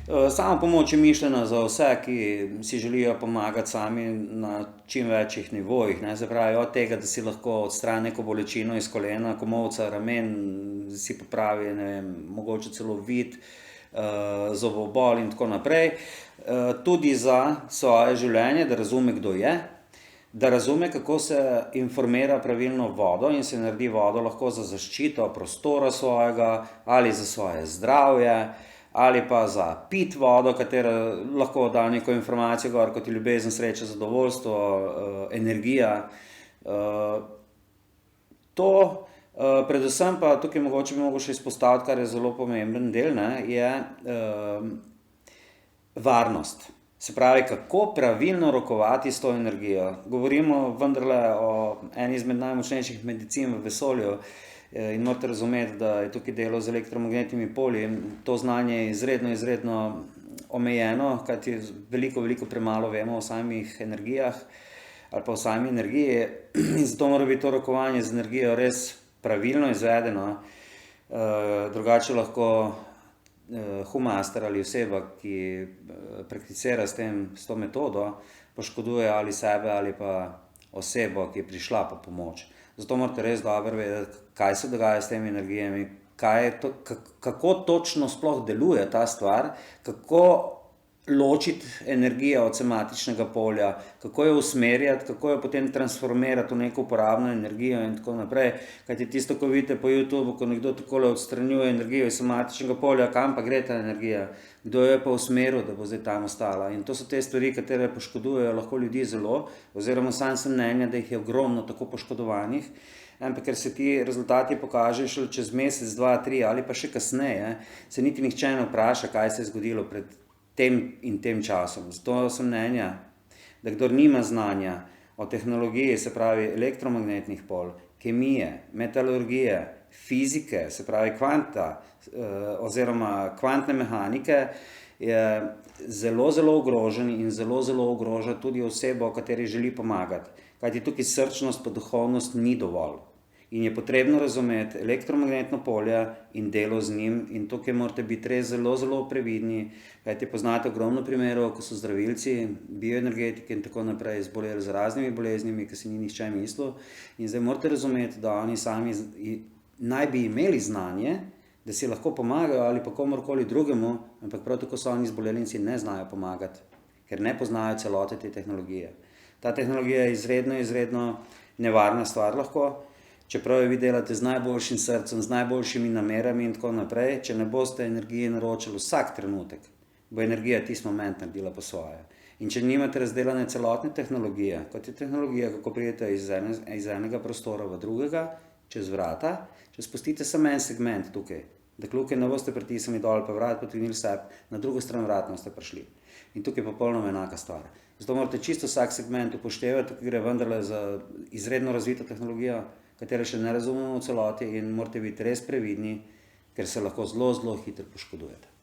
Sama pomoč je mišljena za vse, ki si želijo pomagati sami na čim večjih nivojih, ne, se pravi od tega, da si lahko odstrani neko bolečino iz kolena, komolca, ramen, si popravi, ne vem, mogoče celo vid, zobobol in tako naprej, tudi za svoje življenje, da razume, kdo je, da razume, kako se informira pravilno vodo in se naredi vodo lahko za zaščito prostora svojega ali za svoje zdravje, ali pa za pit vodo, katera lahko da neko informacijo gor, kot je ljubezen, sreča, zadovoljstvo, energija. To, predvsem pa tukaj mogoče bi mogel še izpostaviti, kar je zelo pomemben del, ne, je varnost. Se pravi, kako pravilno rokovati s to energijo. Govorimo vendarle o eni izmed najmočnejših medicin v vesolju, in morate razumeti, da je tukaj delo z elektromagnetnimi polji. To znanje je izredno omejeno, kajti veliko premalo vemo o samih energijah ali pa o sami energiji. In zato mora biti to rokovanje z energijo res pravilno izvedeno, drugače lahko humaster ali oseba, ki prakticira s to metodo, poškoduje ali sebe ali pa osebo, ki je prišla po pomoč. Zato morate res dobro vedeti, kaj se dogaja s temi energijami, kako točno sploh deluje ta stvar, kako ločiti energijo od sematičnega polja, kako jo usmerjati, kako jo potem transformirati v neko uporabno energijo in tako naprej. Kajti tisto, ko vidite po YouTubu, ko nekdo takole odstranjuje energijo iz sematičnega polja, kam pa gre ta energija, kdo jo je pa usmeril, da bo zdaj tam ostala. In to so te stvari, katere poškodujejo lahko ljudi zelo, oziroma sam sem mnenja, da jih je ogromno tako poškodovanih, ampak ker se ti rezultati pokažejo šele čez mesec, 2, 3 ali pa še kasneje, se niti nihče ne vpraša, kaj se je zgodilo pred tem in tem časom. Zato sem mnenja, da kdor nima znanja o tehnologiji, se pravi elektromagnetnih polj, kemije, metalurgije, fizike, se pravi kvanta, oziroma kvantne mehanike, je zelo ogrožen in zelo ogroža tudi osebo, kateri želi pomagati. Kajti tukaj srčnost pa duhovnost ni dovolj. In je potrebno razumeti elektromagnetno polje in delo z njim, in tukaj morate biti res zelo previdni, kajti poznate ogromno primerov, ko so zdravilci, bioenergetiki in tako naprej zboleli z raznimi boleznimi, ki si ni nihče mislil. In zdaj morate razumeti, da oni sami naj bi imeli znanje, da si lahko pomagajo ali pa komorkoli drugemu, ampak prav tako so oni zboleli in si ne znajo pomagati, ker ne poznajo celote te tehnologije. Ta tehnologija je izredno nevarna stvar lahko, čeprav jo vi delate z najboljšim srcem, z najboljšimi namerami in tako naprej, če ne boste energije naročili vsak trenutek, bo energija tisti moment naredila po svoje. In če nimate razdelane celotne tehnologije, kot je tehnologija, kako pridete iz enega prostora v drugega, čez vrata, če spustite samo en segment tukaj, da kljuke ne boste pritisnili dol, pa vrat potegnili sebi, na drugo stran vrat ste prišli. In tukaj je popolnoma enaka stvar. Zato morate čisto vsak segment upoštevati, tukaj gre vendarle za izredno razvito tehnologijo, katere še ne razumemo v celoti in morate biti res previdni, ker se lahko zelo hitro poškodujete.